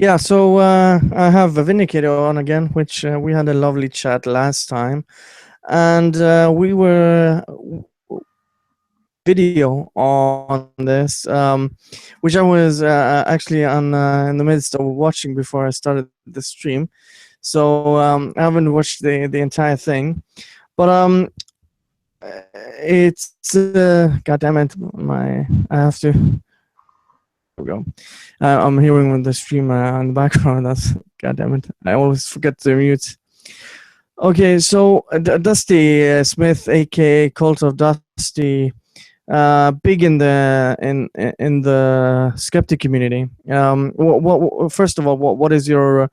Yeah, so I have a Vindicator on again, which we had a lovely chat last time, and we were video on this, which I was actually on in the midst of watching before I started the stream. So I haven't watched the entire thing, but it's God damn it, I have to. There we go. I'm hearing the streamer in the background. That's God damn it. I always forget to mute. Okay, so Dusty Smith, aka Cult of Dusty, big in the skeptic community. First of all, what is your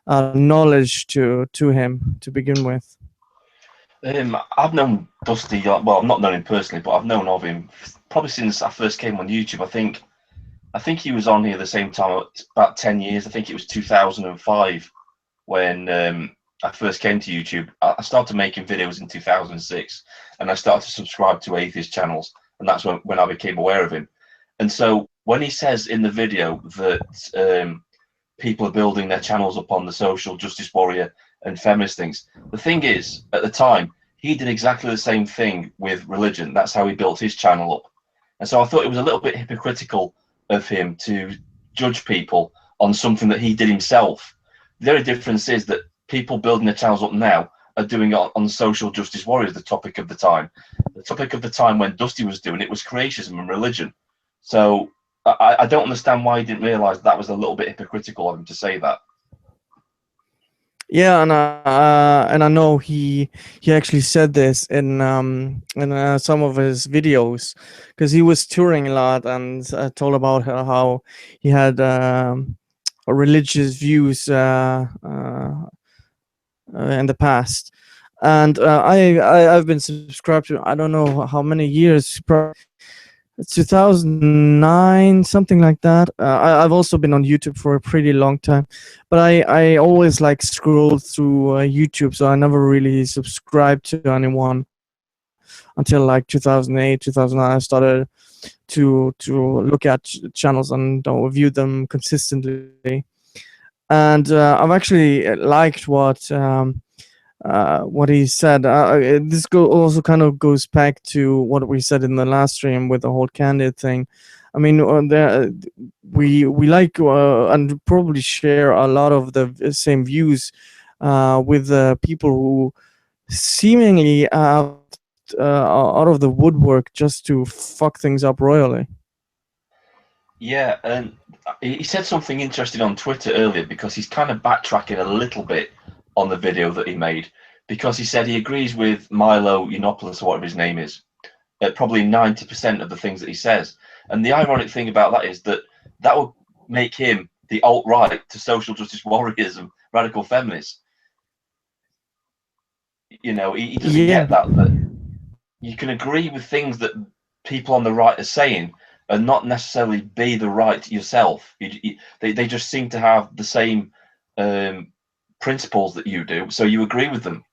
knowledge to him to begin with? I've known Dusty, well, I've not known him personally, but I've known of him probably since I first came on YouTube. I think he was on here the same time, about 10 years. I think it was 2005 when I first came to YouTube. I started making videos in 2006, and I started to subscribe to atheist channels, and that's when I became aware of him. And so when he says in the video that people are building their channels upon the social justice warrior and feminist things, the thing is, at the time, he did exactly the same thing with religion. That's how he built his channel up. And so I thought it was a little bit hypocritical of him to judge people on something that he did himself. The only difference is that people building their channels up now are doing it on social justice warriors, the topic of the time. The topic of the time when Dusty was doing it was creationism and religion. So I don't understand why he didn't realise that was a little bit hypocritical of him to say that. Yeah, and I know he actually said this in some of his videos, because he was touring a lot and told about how he had religious views in the past. And I've been subscribed to, I don't know how many years, 2009, something like that. I've also been on YouTube for a pretty long time, but I always like scrolled through YouTube, so I never really subscribed to anyone until like 2008, 2009. I started to look at channels and view them consistently. And I've actually liked what he said. This also kind of goes back to what we said in the last stream with the whole candid thing. I mean, we like and probably share a lot of the same views with people who seemingly out of the woodwork just to fuck things up royally. Yeah, and he said something interesting on Twitter earlier, because he's kind of backtracking a little bit on the video that he made, because he said he agrees with Milo Yiannopoulos, or whatever his name is, at probably 90% of the things that he says. And the ironic thing about that is that that would make him the alt-right to social justice warriors and radical feminists. You know, he doesn't Yeah. get that you can agree with things that people on the right are saying and not necessarily be the right yourself. They just seem to have the same principles that you do, so you agree with them.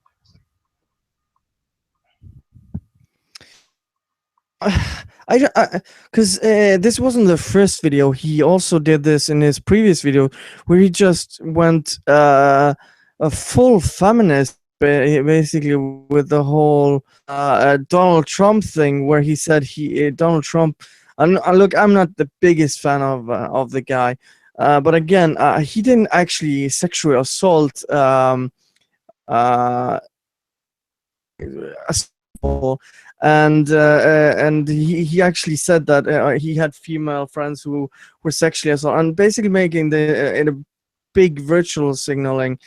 Because this wasn't the first video. He also did this in his previous video, where he just went a full feminist, basically, with the whole Donald Trump thing, where he said Donald Trump. Look, I'm not the biggest fan of the guy, but again, he didn't actually sexually assault people, and he actually said that he had female friends who were sexually assaulted, and basically making the in a big virtual signaling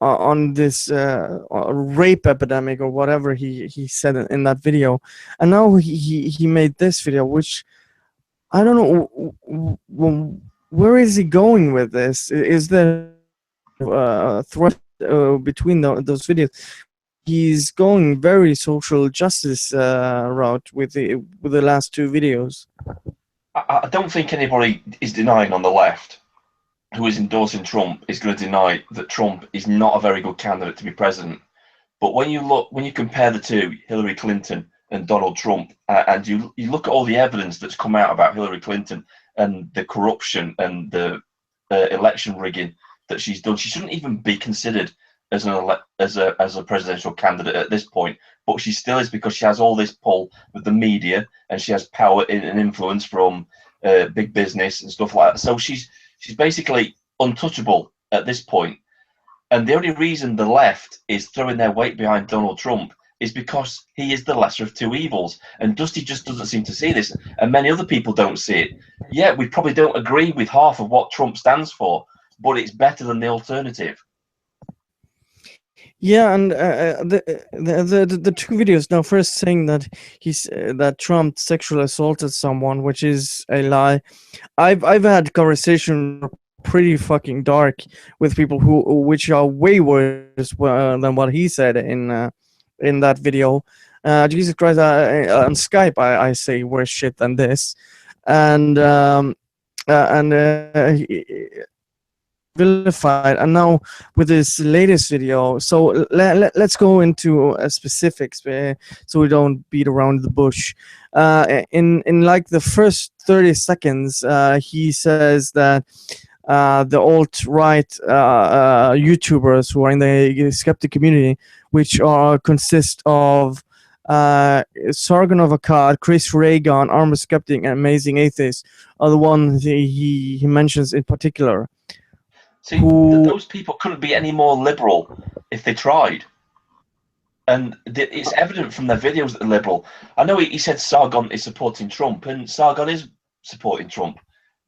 on this rape epidemic, or whatever he said in that video. And now he made this video, which I don't know where is he going with this. Is there a threat between those videos? He's going very social justice route with the last two videos. I don't think anybody is denying on the left who is endorsing Trump is going to deny that Trump is not a very good candidate to be president. But when you compare the two, Hillary Clinton and Donald Trump, and you look at all the evidence that's come out about Hillary Clinton and the corruption and the election rigging that she's done. She shouldn't even be considered as a presidential candidate at this point, but she still is, because she has all this pull with the media and she has power and influence from big business and stuff like that. So she's basically untouchable at this point. And the only reason the left is throwing their weight behind Donald Trump is because he is the lesser of two evils. And Dusty just doesn't seem to see this, and many other people don't see it. Yeah, we probably don't agree with half of what Trump stands for, but it's better than the alternative. Yeah, and the two videos. Now, first saying that that Trump sexually assaulted someone, which is a lie. I've had conversation pretty fucking dark with people which are way worse than what he said in that video. Jesus Christ! On Skype, I say worse shit than this, and vilified. And now with this latest video, so let's go into specifics, so we don't beat around the bush. In like the first 30 seconds, he says that the alt-right YouTubers who are in the skeptic community, which consist of Sargon of Akkad, Chris Reagan, Armor Skeptic, and Amazing Atheist, are the ones he mentions in particular. See, those people couldn't be any more liberal if they tried. And it's evident from their videos that they're liberal. I know he said Sargon is supporting Trump, and Sargon is supporting Trump.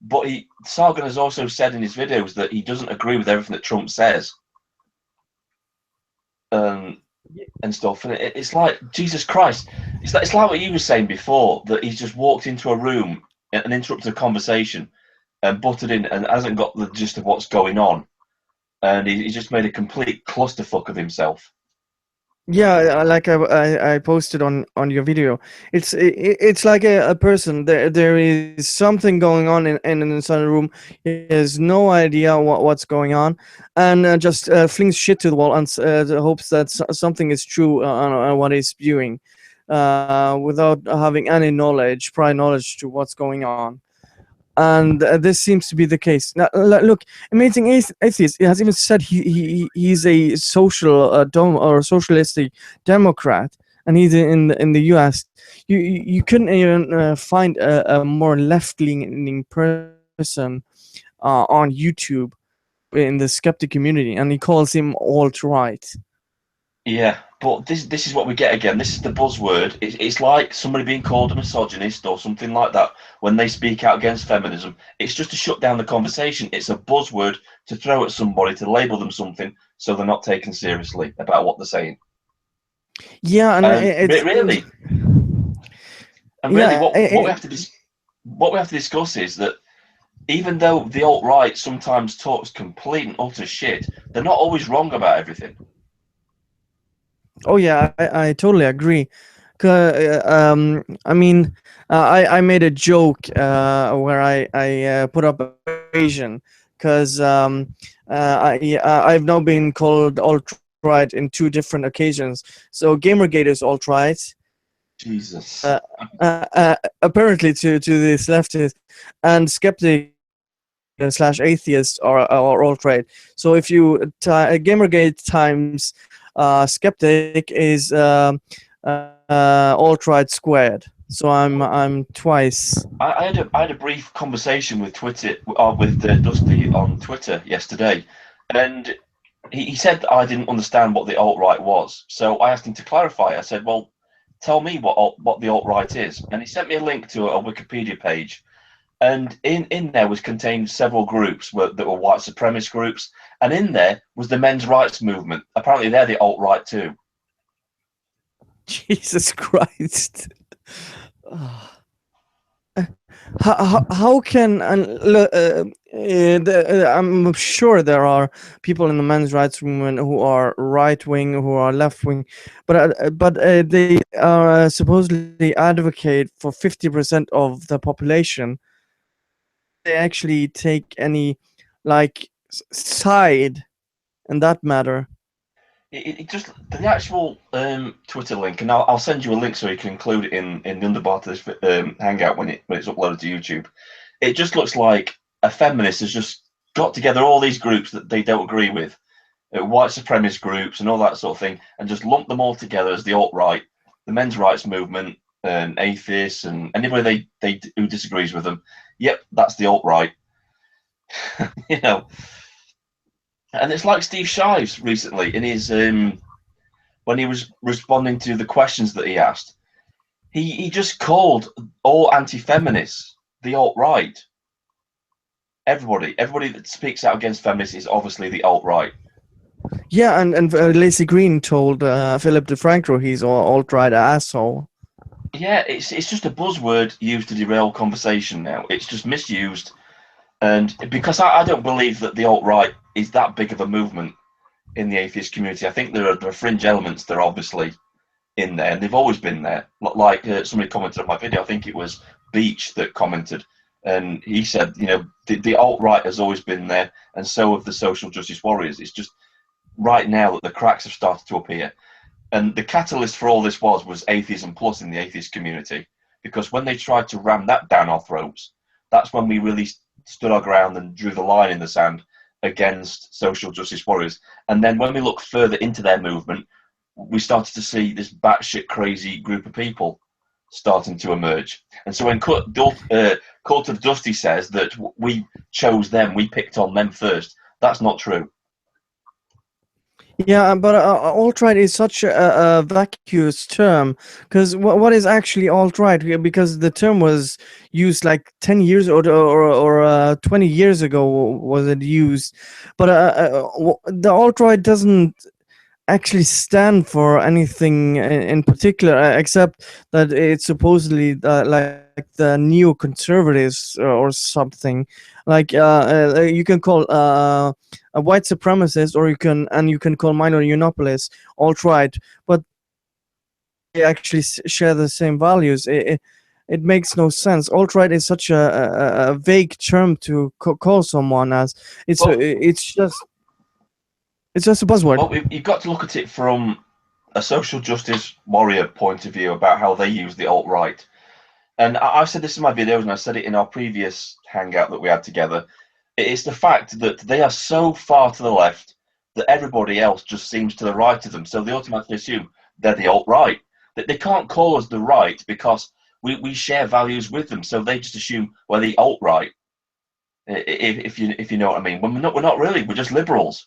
But Sargon has also said in his videos that he doesn't agree with everything that Trump says. And stuff. And it's like, Jesus Christ. It's like what you were saying before, that he's just walked into a room and interrupted a conversation and butted in and hasn't got the gist of what's going on, and he just made a complete clusterfuck of himself. Yeah, like I posted on your video. It's like a person. There is something going on in inside the room. He has no idea what's going on, and just flings shit to the wall and hopes that something is true on what he's spewing, without having any prior knowledge to what's going on. And this seems to be the case. Now, look, Amazing Atheist has even said he's a socialistic Democrat, and he's in the U.S. You couldn't even find a more left-leaning person on YouTube in the skeptic community, and he calls him alt-right. Yeah, but this is what we get again. This is the buzzword. It's like somebody being called a misogynist or something like that when they speak out against feminism. It's just to shut down the conversation. It's a buzzword to throw at somebody, to label them something, so they're not taken seriously about what they're saying. Yeah, and really, what we have to discuss is that even though the alt-right sometimes talks complete and utter shit, they're not always wrong about everything. Oh yeah, I totally agree. I mean, I made a joke where I put up a equation, because I've now been called alt-right in 2 different occasions. So Gamergate is alt-right. Jesus. Apparently to this leftist, and skeptic / atheist are alt-right. So if you Gamergate times skeptic is alt-right squared. So I'm twice. I had a brief conversation with Dusty on Twitter yesterday, and he said that I didn't understand what the alt-right was. So I asked him to clarify. I said, "Well, tell me what the alt-right is," and he sent me a link to a Wikipedia page. And in there was contained several groups that were white supremacist groups, and in there was the men's rights movement. Apparently, they're the alt-right too. Jesus Christ! How can I'm sure there are people in the men's rights movement who are right wing, who are left wing, but they are supposedly advocate for 50% of the population. They actually take any side in that matter. It just the actual Twitter link, and I'll send you a link so you can include it in the underbar to this hangout when it's uploaded to YouTube. it just looks like a feminist has just got together all these groups that they don't agree with, white supremacist groups and all that sort of thing, and just lumped them all together as the alt-right, the men's rights movement, and atheists, and anybody who disagrees with them. Yep, that's the alt-right. You know, and it's like Steve Shives recently in his when he was responding to the questions that he asked. He just called all anti-feminists the alt-right. Everybody that speaks out against feminists is obviously the alt-right. Yeah, and Lacey Green told Philip DeFranco he's alt-right asshole. Yeah, it's just a buzzword used to derail conversation now. It's just misused, and because I don't believe that the alt-right is that big of a movement in the atheist community. I think there are fringe elements that are obviously in there, and they've always been there. Like somebody commented on my video, I think it was Beach that commented, and he said, you know, the alt-right has always been there, and so have the social justice warriors. It's just right now that the cracks have started to appear. And the catalyst for all this was Atheism Plus in the atheist community, because when they tried to ram that down our throats, that's when we really stood our ground and drew the line in the sand against social justice warriors. And then when we look further into their movement, we started to see this batshit crazy group of people starting to emerge. And so when Cult of Dusty says that we chose them, we picked on them first, that's not true. Yeah, but alt-right is such a vacuous term, because what is actually alt-right? Because the term was used like 10 years or 20 years ago was it used, but the alt-right doesn't actually stand for anything in particular, except that it's supposedly like the neoconservatives or something. Like you can call a white supremacist, or you can call minor monopolists alt-right, but they actually share the same values. It makes no sense. Alt-right is such a vague term to call someone as. It's just a buzzword. Well, you've got to look at it from a social justice warrior point of view about how they use the alt-right. And I've said this in my videos, and I said it in our previous hangout that we had together. It's the fact that they are so far to the left that everybody else just seems to the right of them. So they automatically assume they're the alt-right. That they can't call us the right because we share values with them. So they just assume we're the alt-right. If you know what I mean. When we're not really. We're just liberals.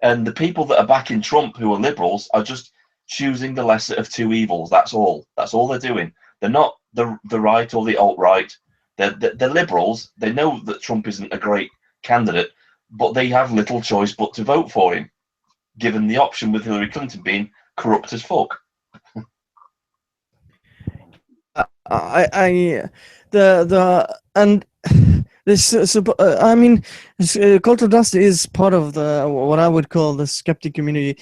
And the people that are backing Trump, who are liberals, are just choosing the lesser of two evils. That's all. That's all they're doing. They're not the right or the alt-right. They're liberals. They know that Trump isn't a great candidate, but they have little choice but to vote for him, given the option with Hillary Clinton being corrupt as fuck. And this I mean, Cult of Dust is part of the what I would call the skeptic community,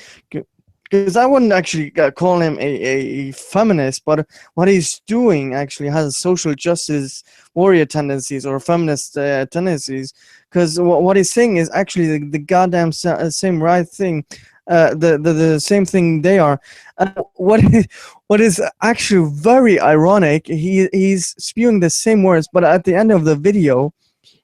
because I wouldn't actually call him a feminist, but what he's doing actually has social justice warrior tendencies or feminist tendencies, because what he's saying is actually the goddamn same right thing, the same thing they are. What is actually very ironic, he's spewing the same words, but at the end of the video,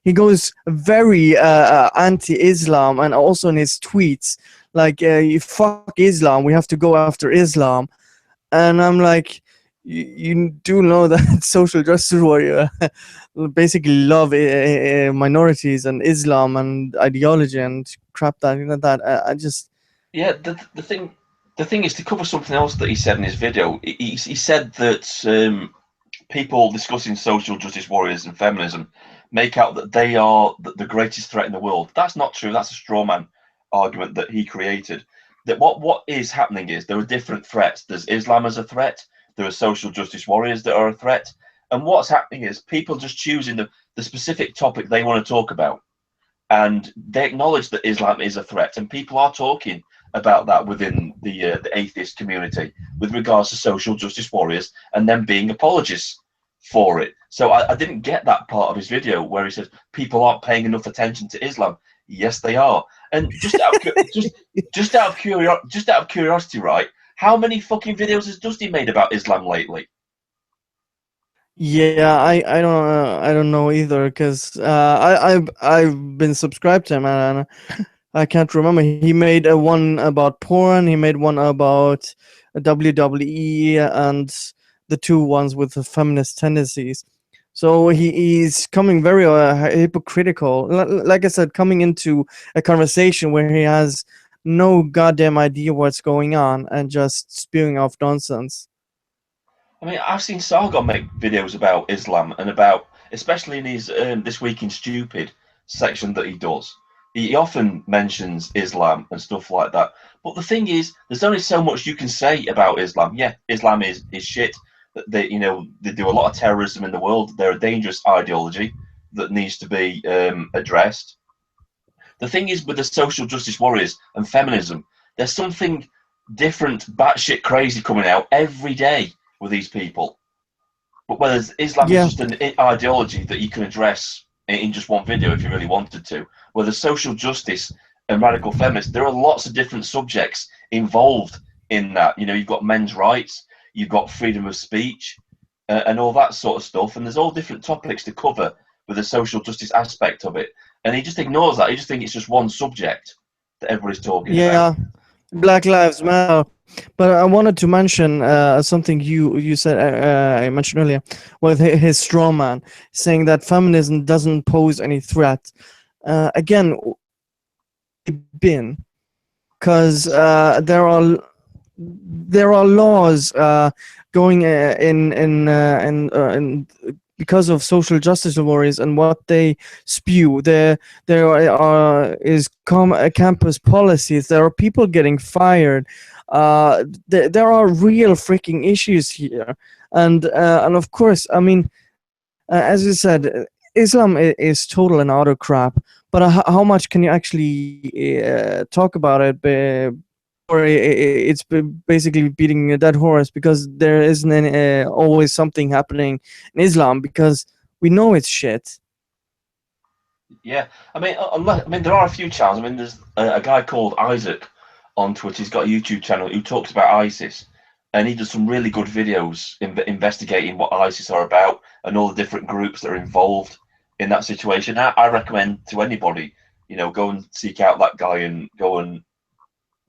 he goes very anti-Islam, and also in his tweets, like, you fuck Islam, we have to go after Islam. And I'm like, you do know that social justice warrior basically love minorities and Islam and ideology and crap that I just... Yeah, the thing is, to cover something else that he said in his video, he said that people discussing social justice warriors and feminism make out that they are the greatest threat in the world. That's not true. That's a straw man argument that he created. That what is happening is there are different threats. There's Islam as a threat. There are social justice warriors that are a threat. And what's happening is people just choosing the specific topic they want to talk about. And they acknowledge that Islam is a threat. And people are talking about that within the atheist community with regards to social justice warriors and them being apologists for it. So I didn't get that part of his video where he says people aren't paying enough attention to Islam. Yes, they are. And just out of curiosity, right? How many fucking videos has Dusty made about Islam lately? Yeah, I don't know either because I've been subscribed to him and I can't remember. He made a one about porn. He made one about WWE and the two ones with the feminist tendencies. So he's coming very hypocritical. Like I said, coming into a conversation where he has no goddamn idea what's going on and just spewing off nonsense. I mean, I've seen Sargon make videos about Islam and about, especially in his This Week in Stupid section that he does. He often mentions Islam and stuff like that. But the thing is, there's only so much you can say about Islam. Yeah, Islam is shit. They, they do a lot of terrorism in the world. They're a dangerous ideology that needs to be addressed. The thing is, with the social justice warriors and feminism, there's something different, batshit crazy coming out every day with these people. But whereas Islam is Yeah, just an ideology that you can address in just one video if you really wanted to. Where the social justice and radical feminists, there are lots of different subjects involved in that. You've got men's rights, you've got freedom of speech, and all that sort of stuff. And there's all different topics to cover with the social justice aspect of it. And he just ignores that. He just thinks it's just one subject that everybody's talking about. yeah. Black Lives Matter. But I wanted to mention something you said I mentioned earlier with his straw man saying that feminism doesn't pose any threat. Again, been because there are laws going in because of social justice warriors and what they spew. There is campus policies. There are people getting fired. There are real freaking issues here, and of course, I mean, as you said, Islam is total and utter crap. But how much can you actually talk about it? Or it's basically beating a dead horse because there isn't any, always something happening in Islam because we know it's shit. Yeah, I mean, there are a few channels. I mean, there's a guy called Isaac on Twitter. He's got a YouTube channel who talks about ISIS, and he does some really good videos investigating what ISIS are about and all the different groups that are involved in that situation. I recommend to anybody, go and seek out that guy and go and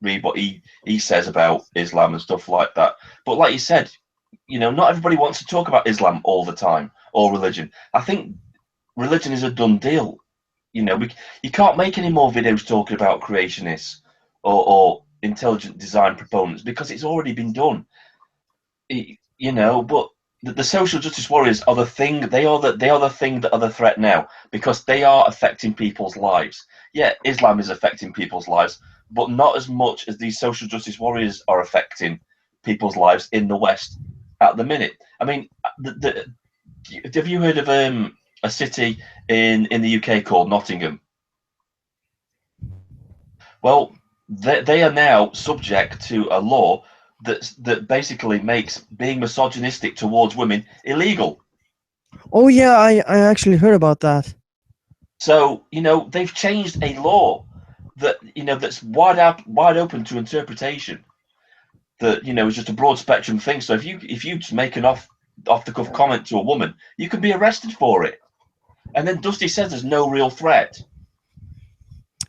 read what he says about Islam and stuff like that. But like you said, not everybody wants to talk about Islam all the time or religion. I think religion is a done deal. You can't make any more videos talking about creationists or intelligent design proponents because it's already been done. But the social justice warriors are the thing. They are the thing that are the threat now because they are affecting people's lives. Yeah, Islam is affecting people's lives, but not as much as these social justice warriors are affecting people's lives in the West at the minute. I mean, have you heard of a city in the UK called Nottingham? Well, they are now subject to a law that basically makes being misogynistic towards women illegal. Oh yeah, I actually heard about that. So they've changed a law that's wide open to interpretation. That is just a broad spectrum thing. So if you just make an off the cuff comment to a woman, you can be arrested for it. And then Dusty says there's no real threat.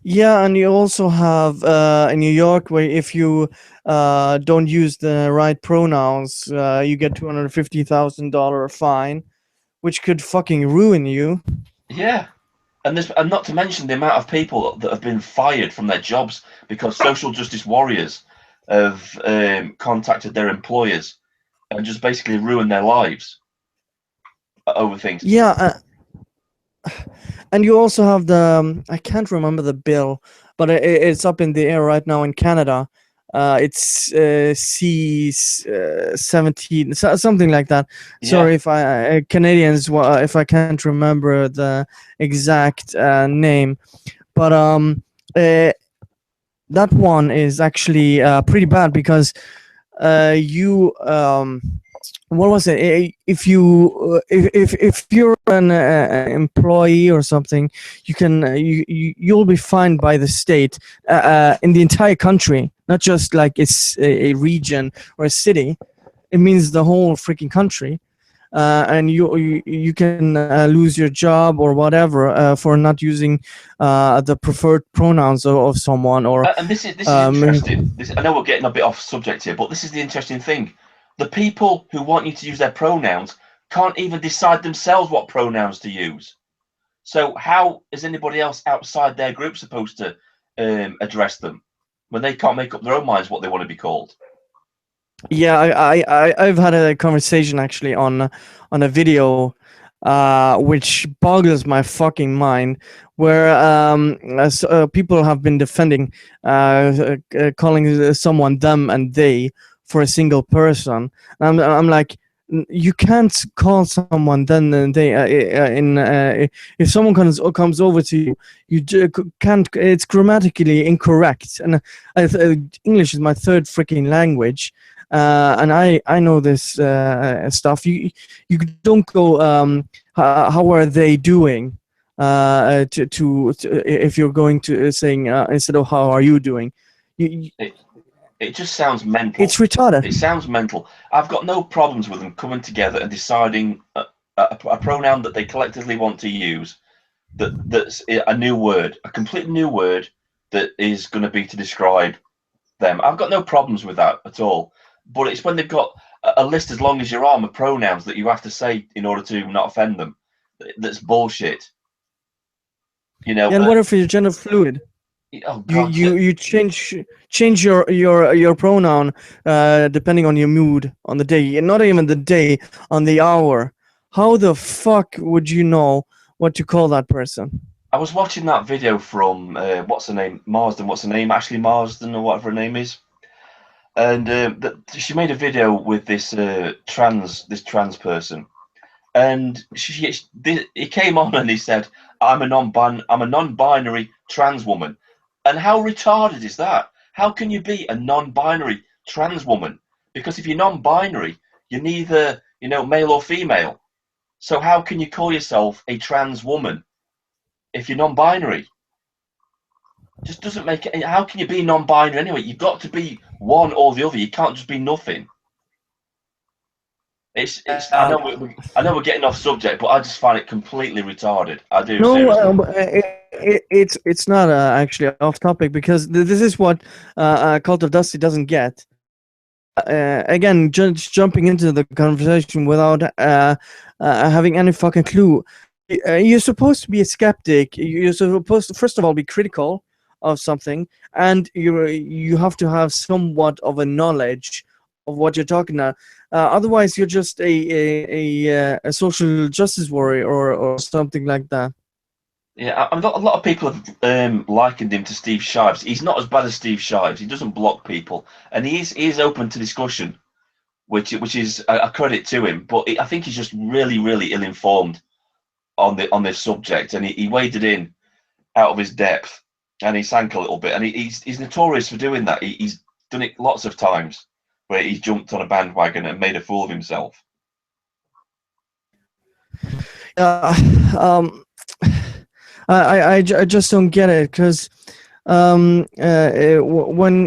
Yeah, and you also have in New York where if you don't use the right pronouns, you get $250,000 fine, which could fucking ruin you. Yeah. And not to mention the amount of people that have been fired from their jobs because social justice warriors have contacted their employers and just basically ruined their lives over things. Yeah, and you also have the I can't remember the bill, but it's up in the air right now in Canada. It's C17, something like that. Yeah. Sorry if I Canadians, if I can't remember the exact name, but that one is actually pretty bad because you what was it? If if you're an employee or something, you can you'll be fined by the state in the entire country, not just like it's a region or a city. It means the whole freaking country. and you can lose your job or whatever for not using the preferred pronouns of someone, or And this is um, interesting. I know we're getting a bit off subject here, but this is the interesting thing. The people who want you to use their pronouns can't even decide themselves what pronouns to use. So how is anybody else outside their group supposed to address them when they can't make up their own minds what they want to be called? Yeah, I've had a conversation actually on a video, which boggles my fucking mind, where people have been defending calling someone them and they for a single person. I'm like, you can't call someone then and they if someone comes over to you, can't. It's grammatically incorrect, and English is my third freaking language. And I know this stuff. You don't go how are they doing to if you're going to saying instead of how are you doing. You, It just sounds mental. it's retarded. It sounds mental. I've got no problems with them coming together and deciding a pronoun that they collectively want to use. That's a new word, a completely new word that is going to be to describe them. I've got no problems with that at all. But it's when they've got a list as long as your arm of pronouns that you have to say in order to not offend them. That's bullshit. You know. And what if you're gender fluid? Oh God. You change your pronoun depending on your mood on the day, and not even the day, on the hour. How the fuck would you know what to call that person? I was watching that video from what's her name, Marsden. What's her name, Ashley Marsden or whatever her name is. And she made a video with this trans person, and he came on and he said, I'm a non-binary trans woman." And how retarded is that? How can you be a non-binary trans woman? Because if you're non-binary, you're neither, male or female. So how can you call yourself a trans woman if you're non-binary? Just doesn't make it. How can you be non-binary anyway? You've got to be one or the other. You can't just be nothing. I know we're getting off subject, but I just find it completely retarded. I do. No, Seriously. it's not actually off topic, because this is what Cult of Dusty doesn't get. Again, just jumping into the conversation without having any fucking clue. You're supposed to be a skeptic. You're supposed to, first of all, be critical of something, and you have to have somewhat of a knowledge of what you're talking about. Otherwise, you're just a social justice warrior or something like that. Yeah, a lot of people have likened him to Steve Shives. He's not as bad as Steve Shives. He doesn't block people, and he is open to discussion, which is a credit to him. But I think he's just really, really ill-informed on this subject, and he waded in out of his depth, and he sank a little bit. And he's notorious for doing that. He's done it lots of times, where he's jumped on a bandwagon and made a fool of himself. I just don't get it, because when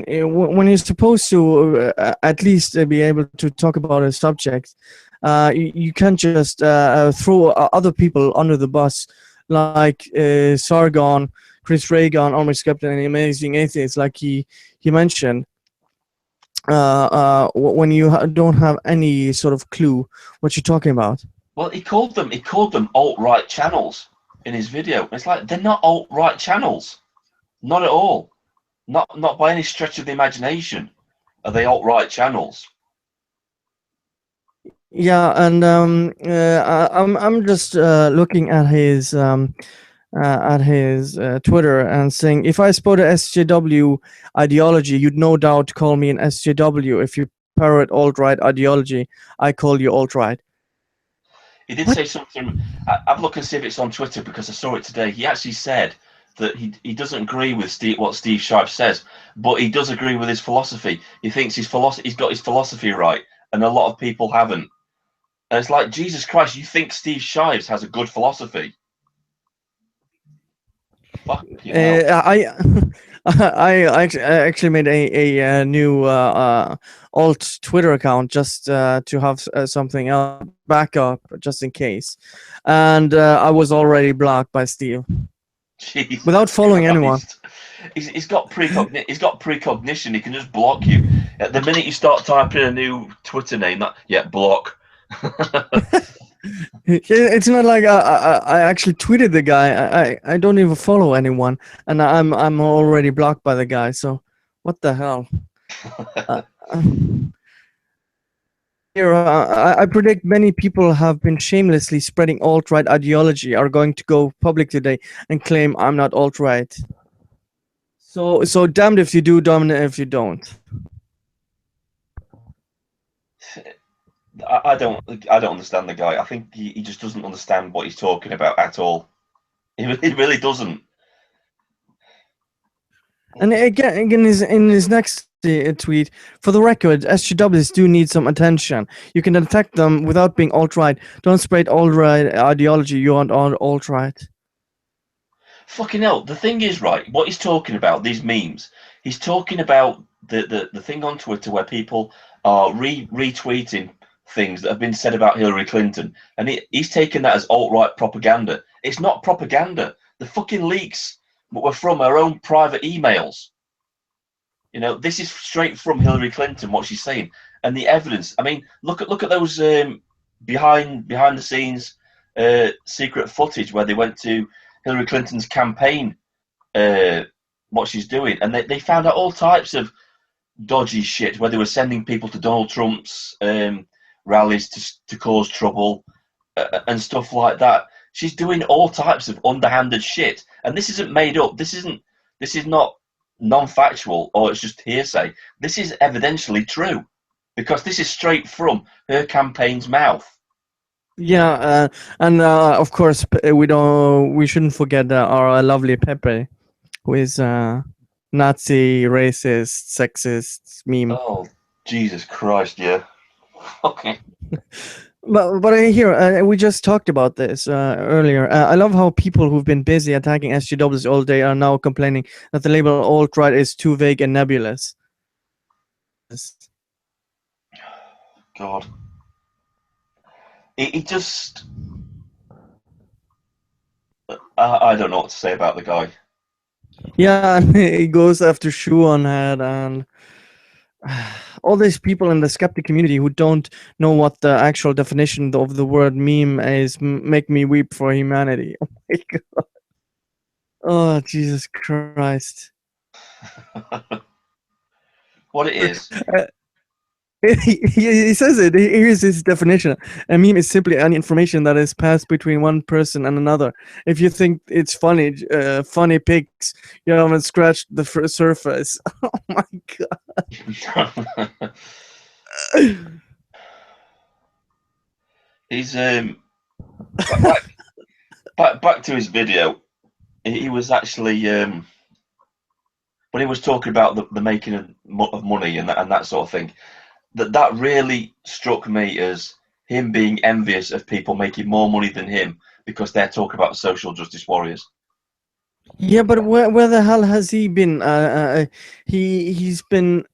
you're supposed to at least be able to talk about a subject, you can't just throw other people under the bus, like Sargon, Chris Reagan, Omar Skepta, and the Amazing Atheist, like he mentioned. When you don't have any sort of clue what you're talking about. Well, he called them alt-right channels in his video. It's like, they're not alt-right channels, not at all, not by any stretch of the imagination are they alt-right channels. Yeah, and I'm just looking at his Twitter and saying, if I spot a SJW ideology, you'd no doubt call me an SJW. If you parrot alt-right ideology, I call you alt-right. He did say something. I've looked and see if it's on Twitter, because I saw it today. He actually said that he doesn't agree with what Steve Shives says, but he does agree with his philosophy. He thinks he's got his philosophy right, and a lot of people haven't. And it's like, Jesus Christ, you think Steve Shives has a good philosophy? Fuck, I actually made a new alt Twitter account just to have something else. backup just in case. And I was already blocked by Steve Jesus without following anyone. Christ. He's got precognition. He can just block you. At the minute you start typing a new Twitter name, block. It's not like I actually tweeted the guy. I don't even follow anyone, and I'm already blocked by the guy. So what the hell? Uh, Here, I predict many people have been shamelessly spreading alt-right ideology are going to go public today and claim I'm not alt-right. So damned if you do, damned if you don't. I don't understand the guy. I think he just doesn't understand what he's talking about at all. He really doesn't. And again, in his next tweet, for the record, SJWs do need some attention. You can attack them without being alt-right. Don't spread alt-right ideology. You aren't alt-right. Fucking hell. The thing is, right, what he's talking about, these memes, he's talking about the thing on Twitter where people are retweeting things that have been said about Hillary Clinton, and he's taken that as alt-right propaganda. It's not propaganda. The fucking leaks were from her own private emails. You know, this is straight from Hillary Clinton, what she's saying, and the evidence. I mean, look at those behind the scenes secret footage where they went to Hillary Clinton's campaign, what she's doing, and they found out all types of dodgy shit where they were sending people to Donald Trump's rallies to cause trouble and stuff like that. She's doing all types of underhanded shit, and this isn't made up. This is not non-factual or it's just hearsay. This is evidentially true because this is straight from her campaign's mouth. Yeah, and of course we shouldn't forget our lovely Pepe, who is Nazi, racist, sexist meme. Oh, Jesus Christ! Yeah. Okay. But here we just talked about this earlier. I love how people who've been busy attacking SGWs all day are now complaining that the label alt-right is too vague and nebulous. God. He just... I don't know what to say about the guy. Yeah, he goes after shoe on head and... all these people in the skeptic community who don't know what the actual definition of the word meme is make me weep for humanity. Oh my god. Oh, Jesus Christ. What it is. He says it. Here's his definition. A meme is simply any information that is passed between one person and another. If you think it's funny, funny pics, you haven't scratched the surface. Oh my god. He's back to his video. He was actually when he was talking about the making of money and that sort of thing. That really struck me as him being envious of people making more money than him because they're talking about social justice warriors. Yeah, but where the hell has he been? He's been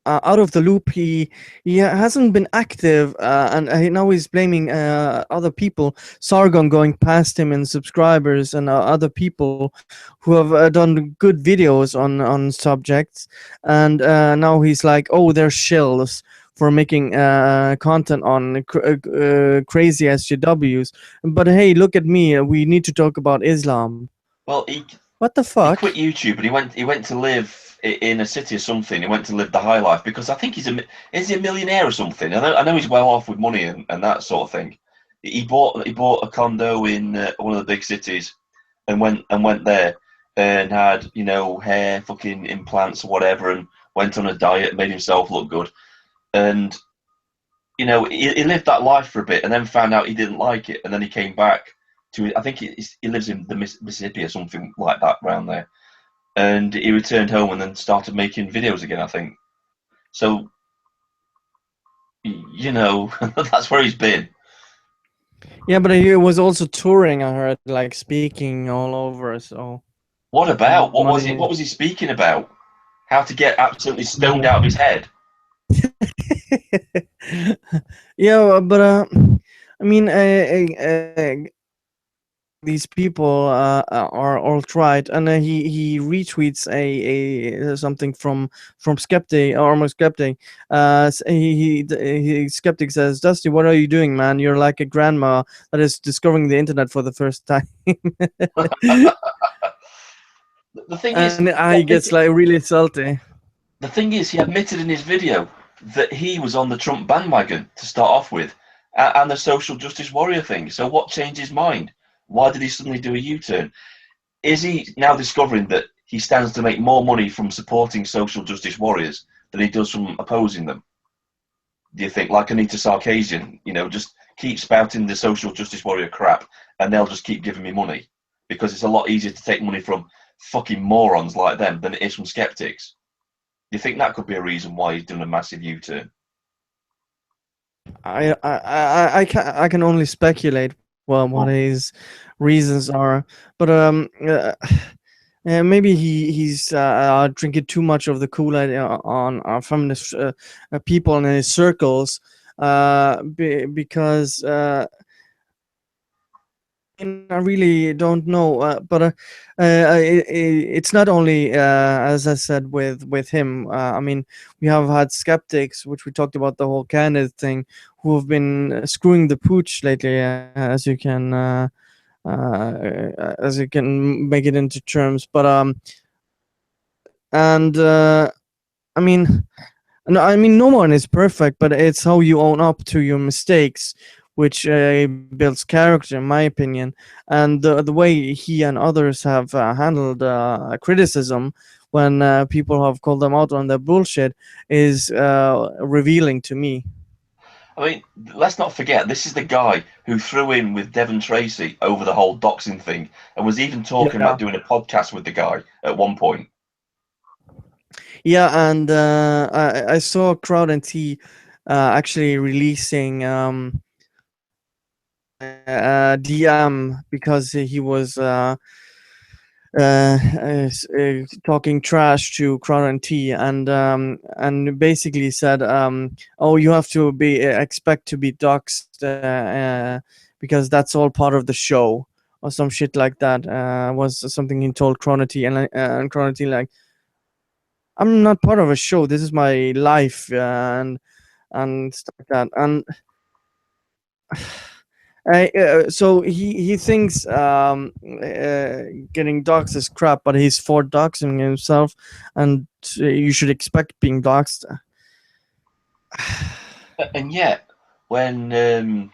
out of the loop. He hasn't been active, and now he's blaming other people. Sargon going past him in subscribers, and other people who have done good videos on subjects. And now he's like, oh, they're shills for making content on crazy SJWs. But hey, look at me. We need to talk about Islam. Well, what the fuck? He quit YouTube and he went to live in a city or something. He went to live the high life because I think is he a millionaire or something? I know he's well off with money and that sort of thing. He bought a condo in one of the big cities and went there and had, you know, hair fucking implants or whatever, and went on a diet, made himself look good, and you know he lived that life for a bit and then found out he didn't like it, and then he came back to, I think he lives in the Mississippi or something like that around there. And he returned home and then started making videos again, I think. So, you know, that's where he's been. Yeah, but he was also touring, I heard, like speaking all over, so... What about? What was he speaking about? How to get absolutely stoned out of his head? Yeah, but I mean, these people are alt right, and he retweets a something from Skeptic, or almost Skeptic. Skeptic says, "Dusty, what are you doing, man? You're like a grandma that is discovering the internet for the first time." The thing is, And he I gets like really salty. the thing is, he admitted in his video that he was on the Trump bandwagon to start off with, and the social justice warrior thing. So what changed his mind? Why did he suddenly do a U-turn? Is he now discovering that he stands to make more money from supporting social justice warriors than he does from opposing them? Do you think, like Anita Sarkeesian, just keep spouting the social justice warrior crap, and they'll just keep giving me money because it's a lot easier to take money from fucking morons like them than it is from skeptics? Do you think that could be a reason why he's done a massive U-turn? I can only speculate what Well, his reasons are, but maybe he's drinking too much of the Kool-Aid on feminist people in his circles, because I really don't know, but it's not only as I said with him. I mean, we have had skeptics, which we talked about the whole candidate thing, who have been screwing the pooch lately, as you can make it into terms. But and I mean, no, I mean, no one is perfect, but it's how you own up to your mistakes, which builds character, in my opinion. And the way he and others have handled criticism when people have called them out on their bullshit is revealing to me. I mean, let's not forget, this is the guy who threw in with Devon Tracy over the whole doxing thing and was even talking Yeah, about doing a podcast with the guy at one point. yeah, and I saw Crowd and T actually releasing DM because he was talking trash to Crown and T, and basically said, "Oh, you have to be expect to be doxxed because that's all part of the show." Or some shit like that was something he told Chronity, and Chronity like, I'm not part of a show. This is my life, and stuff like that. And so he thinks getting doxxed is crap, but he's for doxing himself, and you should expect being doxxed. And yet, when the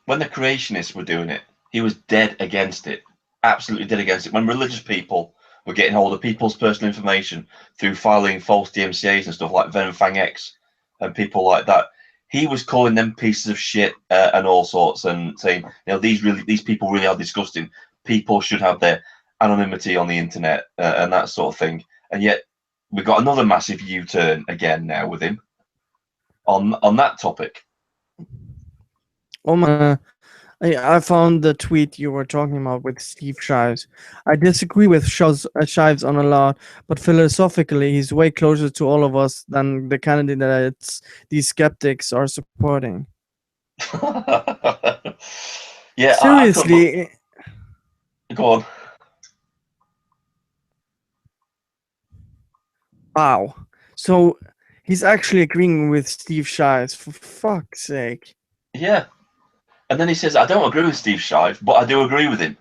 creationists were doing it, he was dead against it, absolutely dead against it. When religious people were getting hold of people's personal information through filing false DMCA's and stuff like Venom Fang X and people like that, he was calling them pieces of shit and all sorts, and saying, these people really are disgusting. People should have their anonymity on the internet and that sort of thing. And yet, we've got another massive U-turn again now with him on that topic. Oh my! I found the tweet you were talking about with Steve Shives. I disagree with Shives on a lot, but philosophically, he's way closer to all of us than the candidates these skeptics are supporting. Yeah, I couldn't. Seriously, Go on. wow. So he's actually agreeing with Steve Shives, for fuck's sake. Yeah, and then he says, "I don't agree with Steve Shive, but I do agree with him."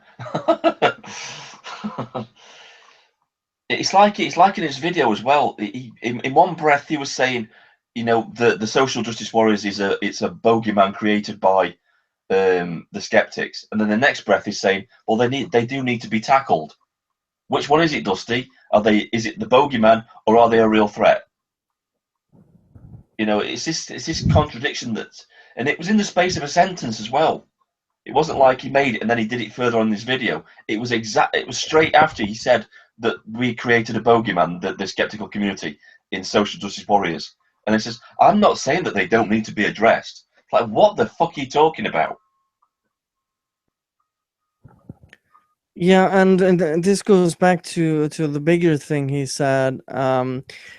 It's like in his video as well. In one breath, he was saying, the social justice warriors it's a bogeyman created by the skeptics, and then the next breath is saying, well, they do need to be tackled. Which one is it, Dusty? Is it the bogeyman, or are they a real threat? It's this contradiction and it was in the space of a sentence as well. It wasn't like he made it and then he did it further on in this video. It was straight after he said that we created a bogeyman, the skeptical community in social justice warriors. And it says, I'm not saying that they don't need to be addressed. Like, what the fuck are you talking about? Yeah, and this goes back to the bigger thing he said,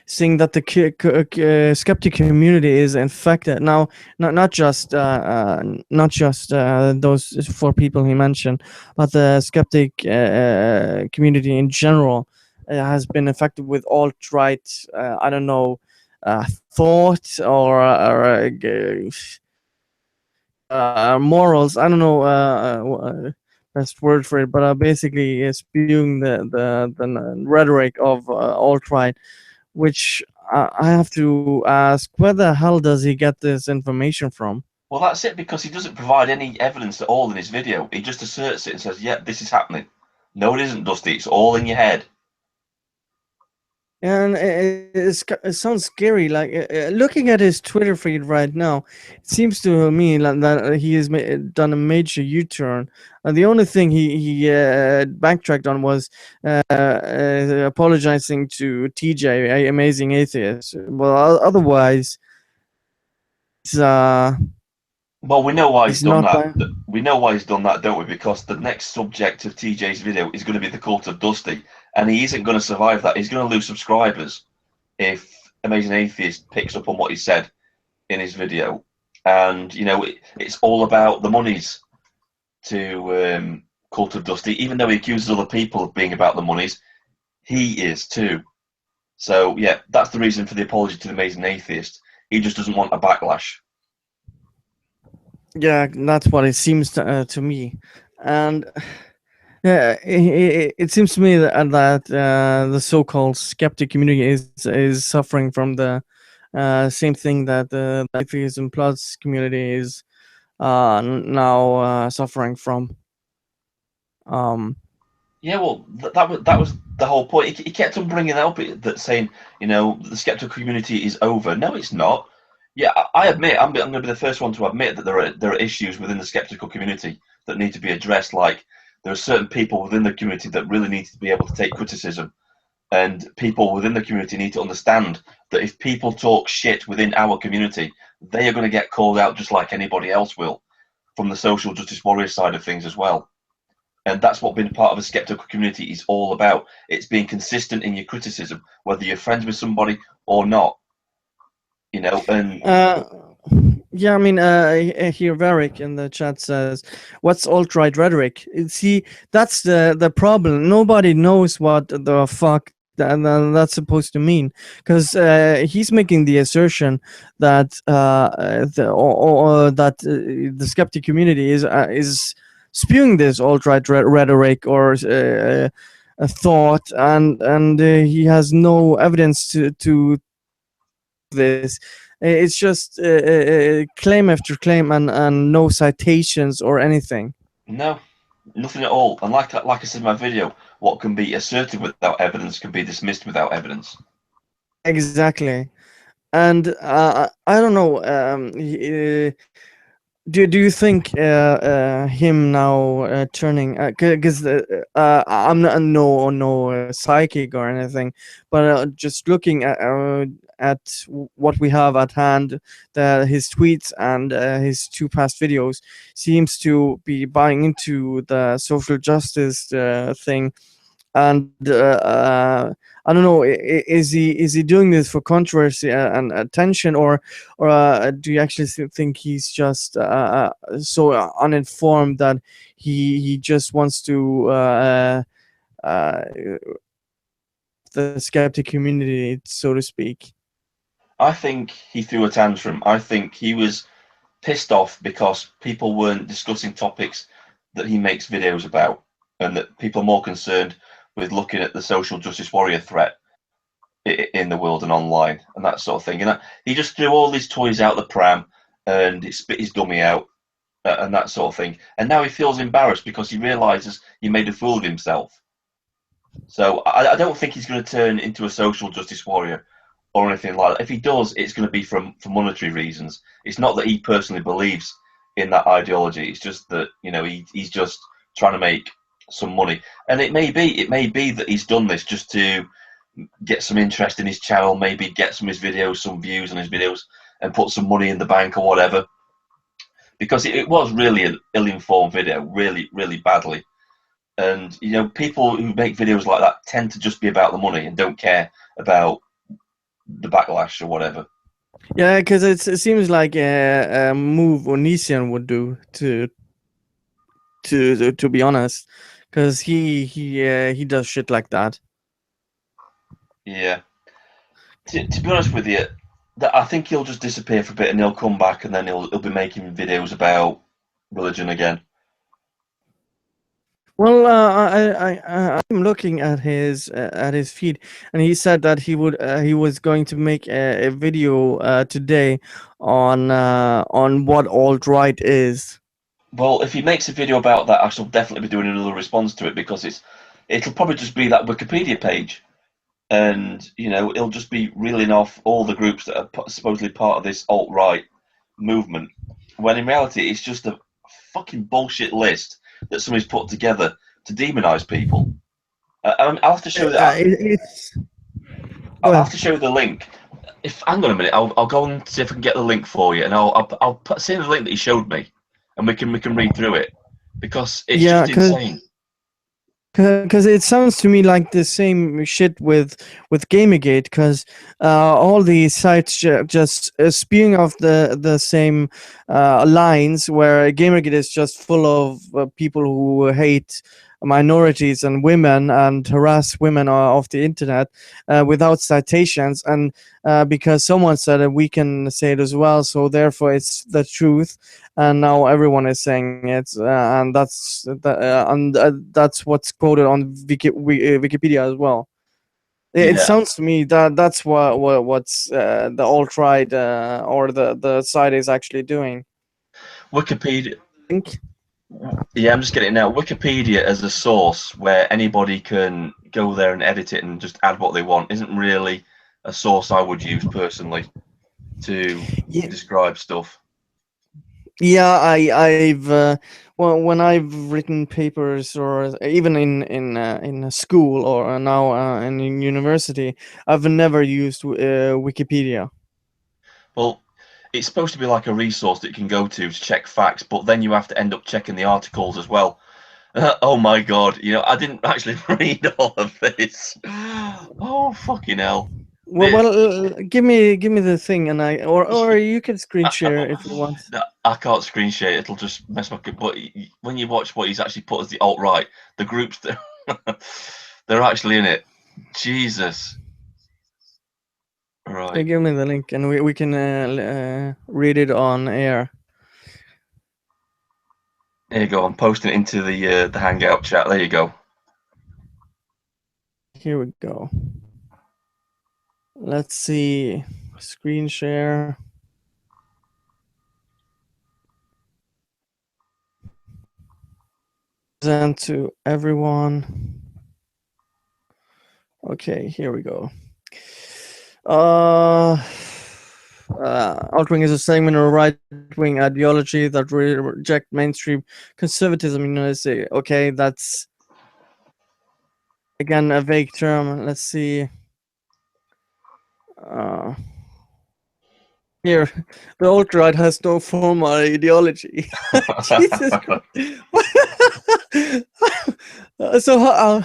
saying that the skeptic community is infected. Now, not just those four people he mentioned, but the skeptic community in general has been infected with alt right. I don't know, thought or morals. I don't know best word for it, but basically spewing the rhetoric of alt right, which I have to ask, where the hell does he get this information from? Well, that's it, because he doesn't provide any evidence at all in his video. He just asserts it and says, "Yeah, this is happening." No, it isn't, Dusty. It's all in your head. And it sounds scary. Like looking at his Twitter feed right now, it seems to me like that he has done a major U-turn. The only thing he backtracked on was apologizing to TJ, Amazing Atheist. Well, otherwise, it's, Well, we know why he's he's done not that. by. We know why he's done that, don't we? Because the next subject of TJ's video is going to be the cult of Dusty, and he isn't going to survive that. He's going to lose subscribers if Amazing Atheist picks up on what he said in his video. And it's all about the monies to cult of Dusty. Even though he accuses other people of being about the monies, he is too. So yeah, that's the reason for the apology to the Amazing Atheist. He just doesn't want a backlash. Yeah, that's what it seems to me, and yeah, it seems to me that the so-called skeptic community is suffering from the same thing that the atheism plus community is now suffering from. Um, Yeah, well, that was the whole point. He kept on bringing up that saying, the skeptical community is over. No, it's not. Yeah, I admit, I'm going to be the first one to admit that there are issues within the skeptical community that need to be addressed. Like, there are certain people within the community that really need to be able to take criticism, and people within the community need to understand that if people talk shit within our community, they are going to get called out just like anybody else will, from the social justice warrior side of things as well. And that's what being part of a skeptical community is all about. It's being consistent in your criticism, whether you're friends with somebody or not. And uh, yeah, I mean, here Varric in the chat says, "What's alt-right rhetoric?" See, that's the problem. Nobody knows what the fuck that's supposed to mean, because he's making the assertion that that the skeptic community is spewing this alt-right rhetoric or a thought, and he has no evidence to this. It's just claim after claim and no citations or anything. no, nothing at all. And like I said in my video, what can be asserted without evidence can be dismissed without evidence. Exactly. And I don't know. Do you think him now turning? Because I'm not no psychic or anything, but just looking at what we have at hand, his tweets and his two past videos seems to be buying into the social justice thing, and I don't know, is he doing this for controversy and attention, or do you actually think he's just so uninformed that he just wants to uh, the skeptic community, so to speak? I think he threw a tantrum. I think he was pissed off because people weren't discussing topics that he makes videos about, and that people are more concerned with looking at the social justice warrior threat in the world and online and that sort of thing. And he just threw all these toys out the pram, and he spit his dummy out, and that sort of thing. And now he feels embarrassed because he realizes he made a fool of himself. So I don't think he's going to turn into a social justice warrior or anything like that. If he does, it's going to be for monetary reasons. It's not that he personally believes in that ideology. It's just that he's just trying to make some money. And it may be that he's done this just to get some interest in his channel, maybe get some of his videos, some views on his videos, and put some money in the bank or whatever. Because it was really an ill-informed video, really, really badly. And people who make videos like that tend to just be about the money and don't care about the backlash or whatever. Yeah, because it seems like a move Onision would do to be honest, because he does shit like that. Yeah. To be honest with you, that I think he'll just disappear for a bit and he'll come back and then he'll be making videos about religion again. Well, I'm looking at his feed, and he said that he was going to make a video today on what alt right is. Well, if he makes a video about that, I shall definitely be doing another response to it because it'll probably just be that Wikipedia page, and it'll just be reeling off all the groups that are supposedly part of this alt right movement, when in reality it's just a fucking bullshit list that somebody's put together to demonize people. I'll have to show that. It's Go I'll have ahead. to show you the link. If hang on a minute, I'll go and see if I can get the link for you, and I'll see the link that he showed me, and we can read through it because it's Yeah, just insane. because it sounds to me like the same shit with Gamergate, because all these sites just spewing off the same lines, where Gamergate is just full of people who hate minorities and women and harass women off the internet without citations, and because someone said it, we can say it as well, so therefore it's the truth, and now everyone is saying it, and that's what's quoted on Wikipedia as well. It Yeah, sounds to me that that's what's the alt right or the site is actually doing. Wikipedia. Think. Yeah, I'm just getting it now. Wikipedia as a source where anybody can go there and edit it and just add what they want isn't really a source I would use personally to Yeah, describe stuff. yeah. I've well, when I've written papers, or even in a school, or now in university, I've never used Wikipedia. Well, it's supposed to be like a resource that you can go to check facts, but then you have to end up checking the articles as well. Oh my god, I didn't actually read all of this. Oh fucking hell. The, Give me the thing, and or you can screen share if you want. I can't screen share it, it'll just mess my. But when you watch what he's actually put as the alt right, the groups that they're actually in it. Jesus. Right. Give me the link, and we can read it on air. There you go. I'm posting it into the Hangout chat. There you go. Here we go. Let's see. Screen share. Present to everyone. Okay, here we go. Alt-wing is a segment of right-wing ideology that reject mainstream conservatism in the United States. Okay, that's again a vague term. Let's see. Here, the alt-right has no formal ideology. Jesus Christ. So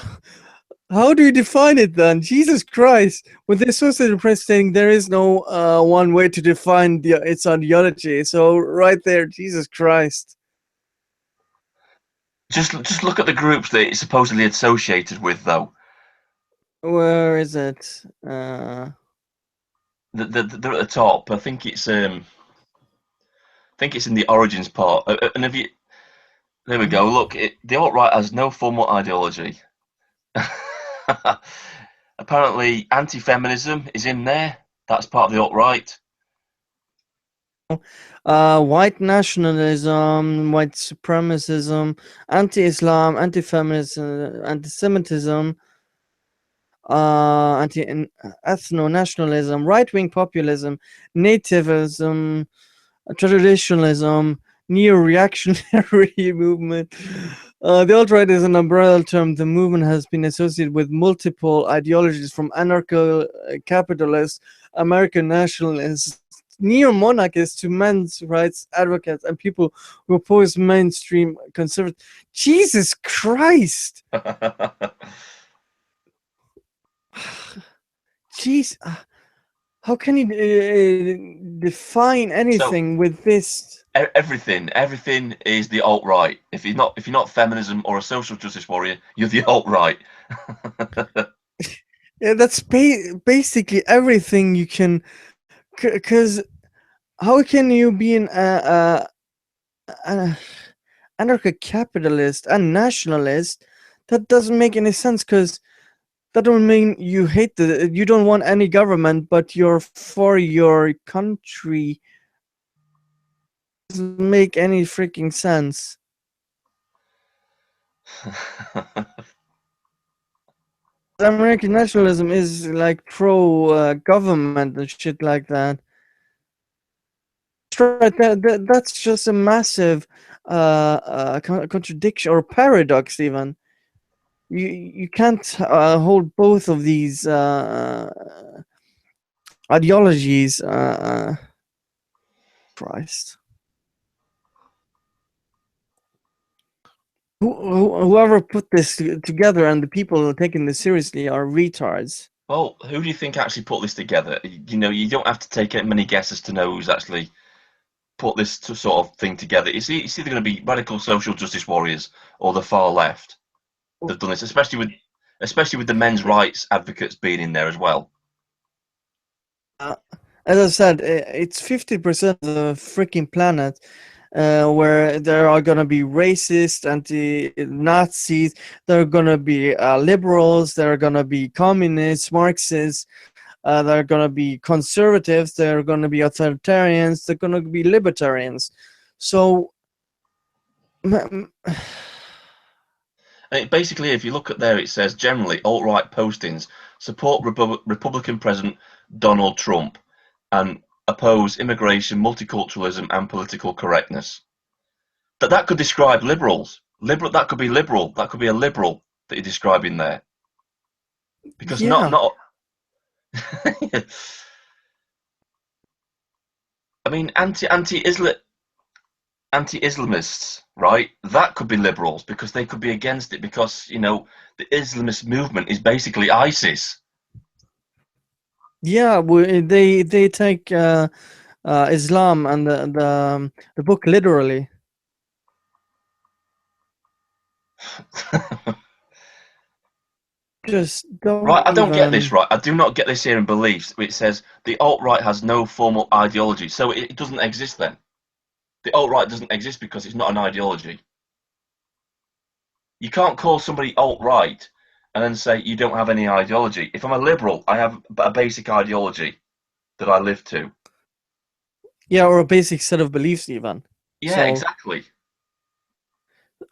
how do you define it then? Jesus Christ! With the Associated Press saying there is no one way to define its ideology. So right there, Jesus Christ. Just look at the groups that it's supposedly associated with, though. Where is it? They're at the top. I think it's in the origins part. And if you, there we go. Look, the alt right has no formal ideology. Apparently, anti-feminism is in there. That's part of the alt right. White nationalism, white supremacism, anti-Islam, anti-feminism, anti-Semitism, anti-ethno-nationalism, right-wing populism, nativism, traditionalism, neo-reactionary movement. The alt-right is an umbrella term. The movement has been associated with multiple ideologies, from anarcho-capitalist, American nationalists, neo-monarchists to men's rights advocates and people who oppose mainstream conservative. Jesus Christ! Jeez, how can you define anything with this? Everything is the alt-right. If you're not feminism or a social justice warrior, you're the alt-right. Yeah, that's basically everything you can. Because how can you be an anarcho-capitalist and nationalist? That doesn't make any sense. Because that don't mean you hate you don't want any government, but you're for your country. Doesn't make any freaking sense. American nationalism is like pro government and shit like that. Right, that's just a massive contradiction or paradox. Even you can't hold both of these ideologies. Christ. Whoever put this together and the people taking this seriously are retards. Well, who do you think actually put this together? You don't have to take many guesses to know who's actually put this sort of thing together. It's either going to be radical social justice warriors or the far left that've done this, especially with the men's rights advocates being in there as well. As I said, it's 50% of the freaking planet where there are going to be racist, anti-Nazis, there are going to be liberals, there are going to be communists, Marxists, there are going to be conservatives, there are going to be authoritarians, there are going to be libertarians. So, basically, if you look at there, it says generally alt-right postings support Republican President Donald Trump and oppose immigration, multiculturalism, and political correctness. That could describe liberals. That could be liberal. That could be a liberal that you're describing there. Because yeah. not. I mean, anti-Islamists, right? That could be liberals because they could be against it because the Islamist movement is basically ISIS. Yeah, they take Islam and the book literally. Just don't. Right, I don't get this right. I do not get this here in beliefs. It says the alt-right has no formal ideology, so it doesn't exist then. The alt-right doesn't exist because it's not an ideology. You can't call somebody alt-right and then say you don't have any ideology. If I'm a liberal, I have a basic ideology that I live to. Yeah, or a basic set of beliefs even. Yeah, So, exactly.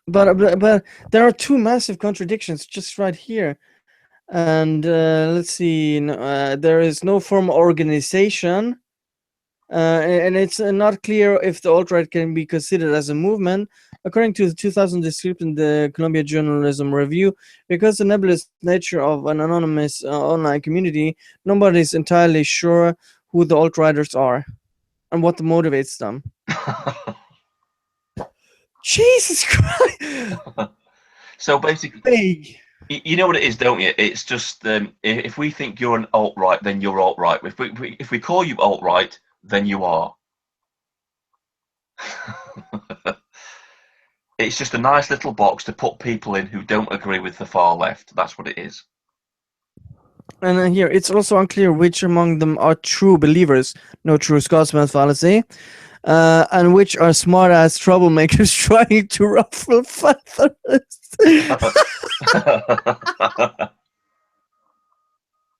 But there are two massive contradictions just right here. And let's see, there is no formal organization, and it's not clear if the alt-right can be considered as a movement. According to the 2000 description in the Columbia Journalism Review, because the nebulous nature of an anonymous online community, nobody is entirely sure who the alt-righters are and what motivates them. Jesus Christ! So basically, you know what it is, don't you? It's just if we think you're an alt-right, then you're alt-right. If we call you alt-right, then you are. It's just a nice little box to put people in who don't agree with the far left. That's what it is. And then here, it's also unclear which among them are true believers, no true Scotsman fallacy, and which are smart-ass troublemakers trying to ruffle feathers.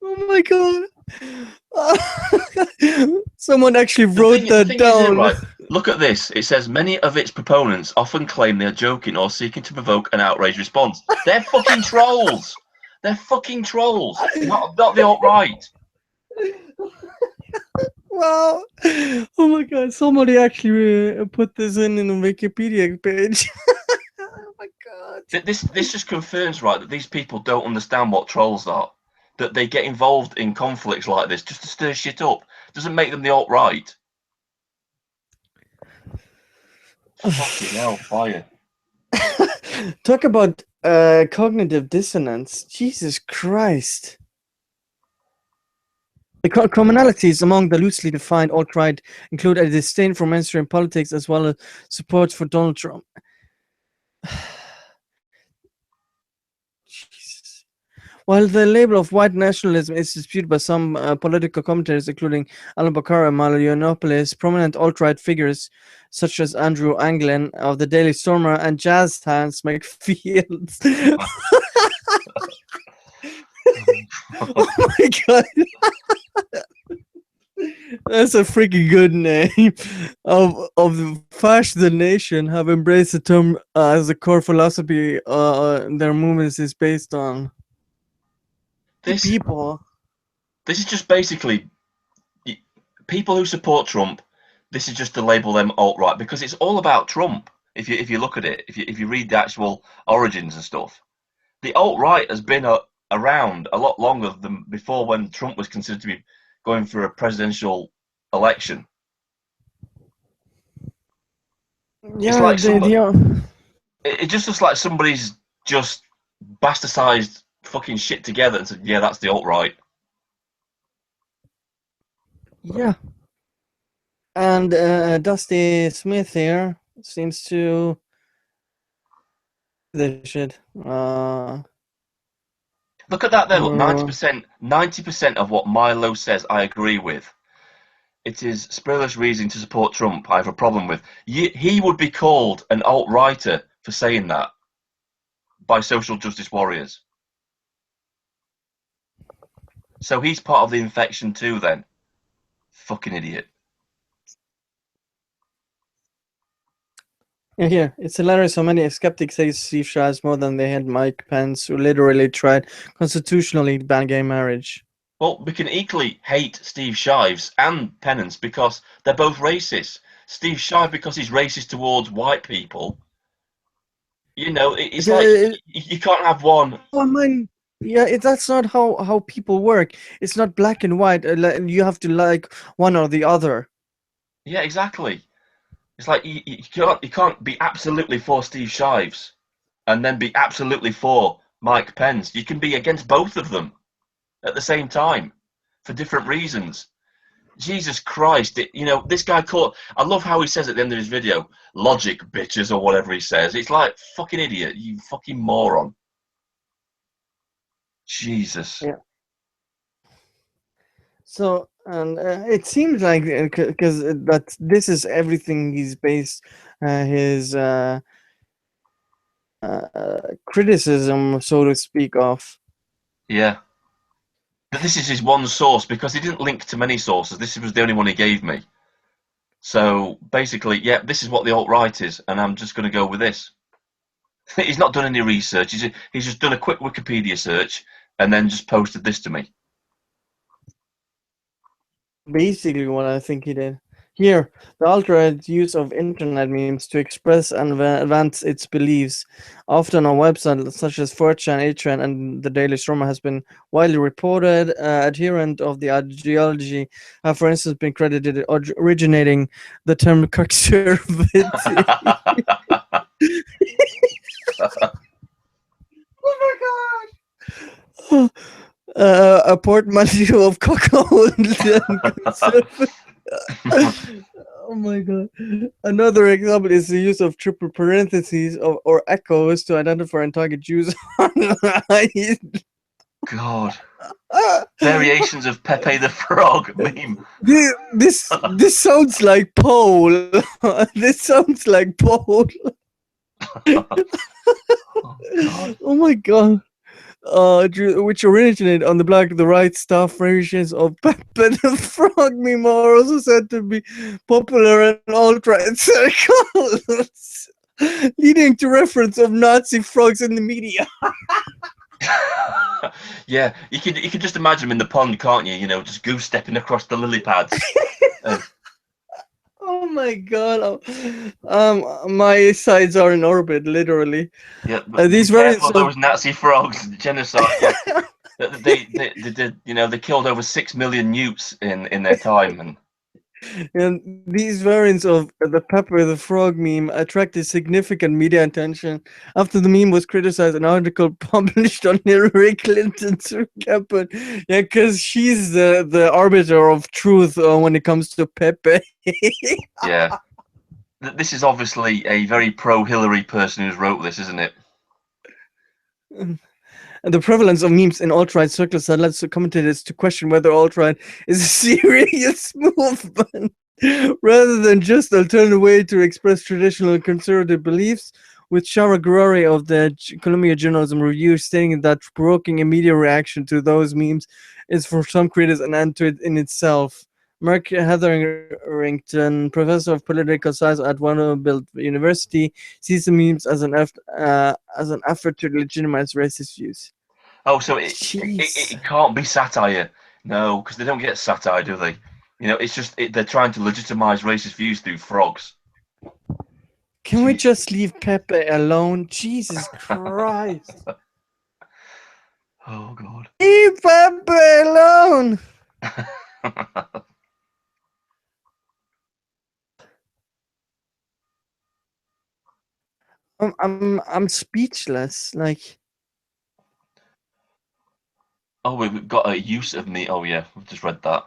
Oh my god. Someone actually wrote that down. Right, look at this. It says many of its proponents often claim they're joking or seeking to provoke an outraged response. They're fucking trolls. They're fucking trolls. Not the alt-right. Wow. Oh my god. Somebody actually put this in a Wikipedia page. Oh my god. This just confirms, right, that these people don't understand what trolls are. That they get involved in conflicts like this just to stir shit up. Doesn't make them the alt-right. Fucking hell, fire. Talk about cognitive dissonance. Jesus Christ. The commonalities among the loosely defined alt-right include a disdain for mainstream politics as well as support for Donald Trump. Jesus. While the label of white nationalism is disputed by some political commentators, including Alan Bakar and Milo Yiannopoulos, prominent alt-right figures such as Andrew Anglin of the Daily Stormer and jazz hands McFields. Oh my god. That's a freaking good name. Of the Fash the Nation have embraced the term as the core philosophy their movements is based on. This People. This is just basically people who support Trump. This is just to label them alt-right because it's all about Trump. If you look at it, if you read the actual origins and stuff, the alt-right has been around a lot longer than before when Trump was considered to be going for a presidential election. Yeah, it's like they it just looks like somebody's just bastardized fucking shit together and said, yeah, that's the alt-right. yeah. And Dusty Smith here seems to this shit. Look at that there. Look, 90% of what Milo says I agree with. It is spurious reason to support Trump I have a problem with. He would be called an alt-righter for saying that by social justice warriors. So he's part of the infection too then. Fucking idiot. Yeah, here. It's hilarious how many skeptics say Steve Shives more than they had Mike Pence, who literally tried constitutionally to ban gay marriage. Well, we can equally hate Steve Shives and Pennance because they're both racist. Steve Shives because he's racist towards white people. You know, it's like you can't have one. I mean, yeah, that's not how people work. It's not black and white. You have to like one or the other. Yeah, exactly. It's like you can't be absolutely for Steve Shives and then be absolutely for Mike Pence. You can be against both of them at the same time for different reasons. Jesus Christ, this guy called. I love how he says at the end of his video, "Logic, bitches," or whatever he says. It's like fucking idiot, you fucking moron. Jesus. Yeah. So, and it seems like because that this is everything he's based his criticism, so to speak, of. Yeah. But this is his one source because he didn't link to many sources. This was the only one he gave me. So basically, yeah, this is what the alt-right is, and I'm just going to go with this. He's not done any research. He's just done a quick Wikipedia search and then just posted this to me. Basically, what I think he did. Here, the alt-right use of internet memes to express and advance its beliefs, often on websites such as 4chan, 8chan, and the Daily Stormer, has been widely reported. Adherent of the ideology have, for instance, been credited originating the term conservative. Oh my god! A portmanteau of cocoa and conservative. Oh my god. Another example is the use of triple parentheses or echoes to identify and target Jews online. God. Variations of Pepe the Frog meme. This sounds like Paul. This sounds like Paul. Oh my god. Which originated on the blog. The right stuff versions of Pepe the Frog meme are also said to be popular in alt-right circles, leading to reference of Nazi frogs in the media. Yeah, you could just imagine him in the pond, can't you? Just goose stepping across the lily pads. Oh my god! My sides are in orbit, literally. Yeah, these variants. Those Nazi frogs, genocide. Yeah. They killed over 6 million newts in their time, and And these variants of the Pepper the Frog meme attracted significant media attention after the meme was criticized. An article published on Hillary Clinton's campaign. Yeah, because she's the arbiter of truth when it comes to Pepe. Yeah. This is obviously a very pro-Hillary person who's wrote this, isn't it? And the prevalence of memes in alt-right circles had led commentators to question whether alt-right is a serious movement rather than just an alternative way to express traditional conservative beliefs. With Shara Gurari of the Columbia Journalism Review stating that provoking a media reaction to those memes is for some creators an end to it in itself. Mark Hetherington, professor of political science at Vanderbilt University, sees the memes as an effort to legitimize racist views. Oh, so Jeez. it can't be satire. No, because they don't get satire, do they? It's just they're trying to legitimize racist views through frogs. Can we Jeez. just leave Pepe alone? Jesus Christ. Oh, God. Leave Pepe alone. I'm speechless. Like Oh, we've got a use of me. Oh, yeah, we've just read that.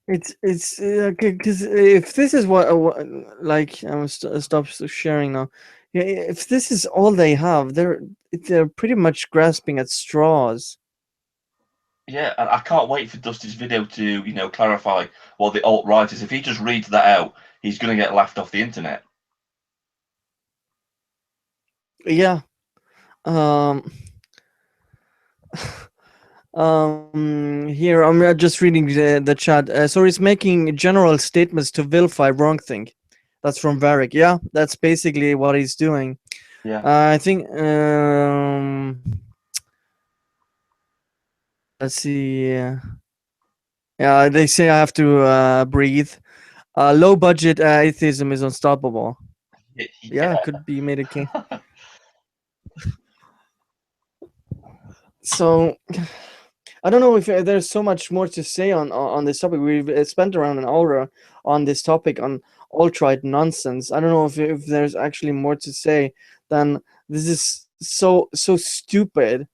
it's okay because if this is what like stop sharing now. Yeah, if this is all they have, they're pretty much grasping at straws. Yeah, and I can't wait for Dusty's video to, clarify what the alt-right is. If he just reads that out, he's going to get laughed off the internet. Yeah. Um. Here I'm just reading the chat. So he's making general statements to vilify wrongthing. That's from Varric. Yeah, that's basically what he's doing. Yeah. I think. Let's see. Yeah, they say I have to breathe. Low budget atheism is unstoppable. Yeah, Yeah. could be made a king. So I don't know if there's so much more to say on this topic. We've spent around an hour on this topic on alt-right nonsense. I don't know if there's actually more to say than this is so stupid.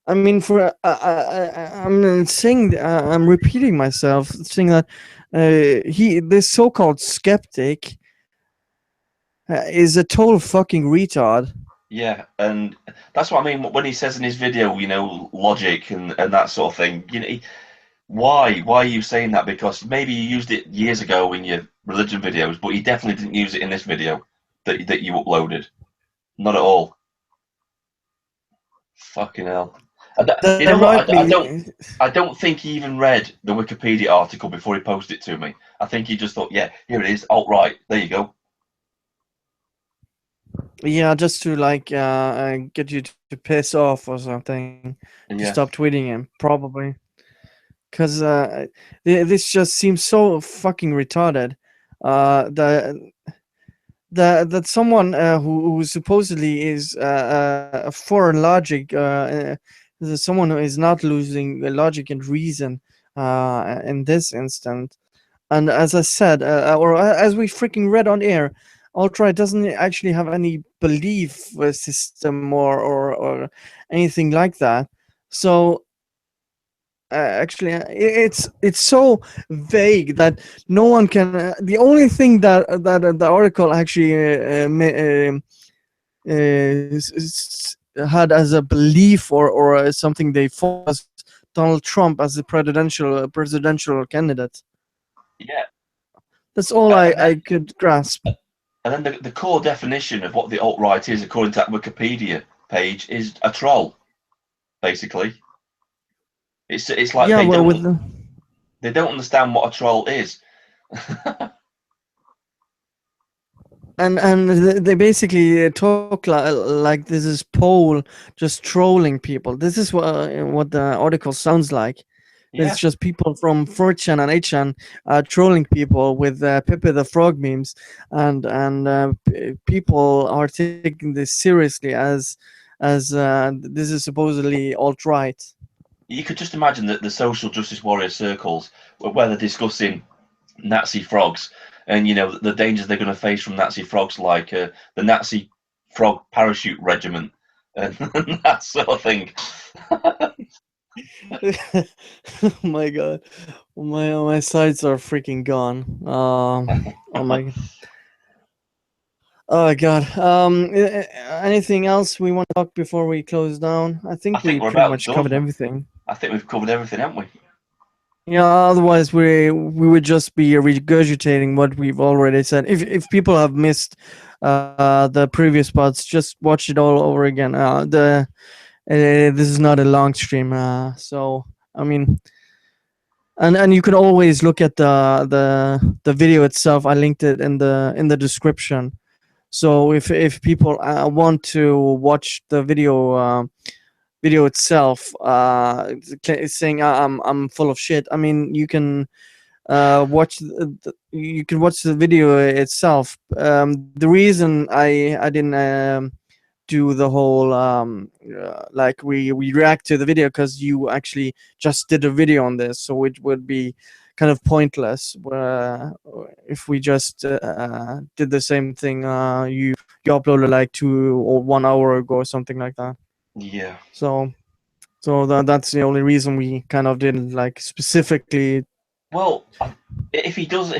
I mean, for I'm saying I'm repeating myself, saying that this so-called skeptic is a total fucking retard. Yeah, and that's what I mean when he says in his video, logic and that sort of thing. Why are you saying that? Because maybe you used it years ago in your religion videos, but you definitely didn't use it in this video that you uploaded. Not at all. Fucking hell. You There know what? might be. I don't think he even read the Wikipedia article before he posted it to me. I think he just thought, yeah, here it is, alt-right. There you go. Yeah, just to like get you to piss off or something, to Yeah, stop tweeting him, probably. Because this just seems so fucking retarded. The that someone who supposedly is a foreign logic, someone who is not losing logic and reason in this instant. And as I said, or as we freaking read on air, alt-right doesn't actually have any belief system or anything like that. So actually, it's so vague that no one can. The only thing that the article actually had as a belief or something they thought was Donald Trump as a presidential candidate. yeah. That's all And then I could grasp. the core definition of what the alt-right is, according to that Wikipedia page, is a troll. Basically, it's like Yeah, well, with they don't understand what a troll is. and they basically talk like this is Paul just trolling people. This is what the article sounds like. Yeah, It's just people from 4chan and 8chan trolling people with Pepe the Frog memes, and people are taking this seriously as this is supposedly alt right. you could just imagine that the social justice warrior circles where they're discussing Nazi frogs, and the dangers they're going to face from Nazi frogs, like the Nazi frog parachute regiment, and that sort of thing. Oh my god, my sides are freaking gone. Oh my, oh god. Anything else we want to talk before we close down? I I think we think we're pretty about much covered done. everything. I think we've covered everything, haven't we? Yeah, otherwise we would just be regurgitating what we've already said. If people have missed the previous parts, just watch it all over again. This is not a long stream, so I mean, and you can always look at the video itself. I linked it in the description. So if people want to watch the video itself, saying I'm full of shit. I mean, you can you can watch the video itself. The reason I didn't do the whole like we react to the video, because you actually just did a video on this, so it would be kind of pointless if we just did the same thing you uploaded like 2 or 1 hour ago or something like that. Yeah. So that's the only reason we kind of didn't like specifically. Well, if he does a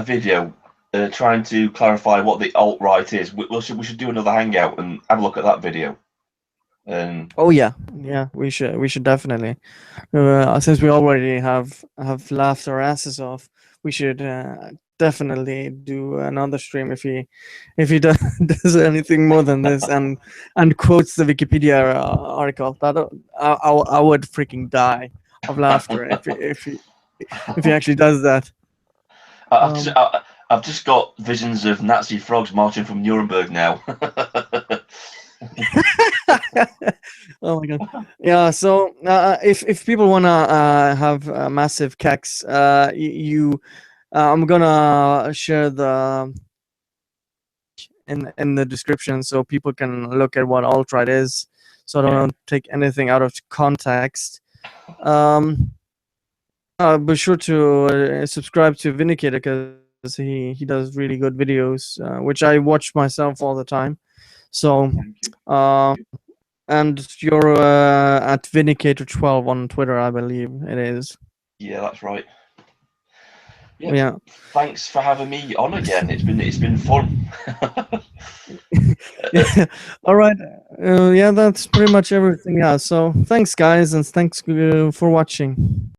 video trying to clarify what the alt right is, we should do another hangout and have a look at that video. Oh yeah, we should definitely. Since we already have laughed our asses off, we should definitely do another stream if he does, does anything more than this and quotes the Wikipedia article. That I would freaking die of laughter if he actually does that. I've just, Um, I've just got visions of Nazi frogs marching from Nuremberg now. oh my god. Yeah, so if people wanna have massive keks, you I'm gonna share the in the description so people can look at what alt-right is, so I don't take anything out of context. um be sure to subscribe to Vindicator, because he does really good videos, which I watch myself all the time. So Thank you. and you're at Vindicator12 on Twitter, I believe it is. Yeah, that's right. Yep. Yeah. Thanks for having me on again. It's been fun. Yeah. All right. Yeah, that's pretty much everything. Yeah. So thanks, guys, and thanks for watching.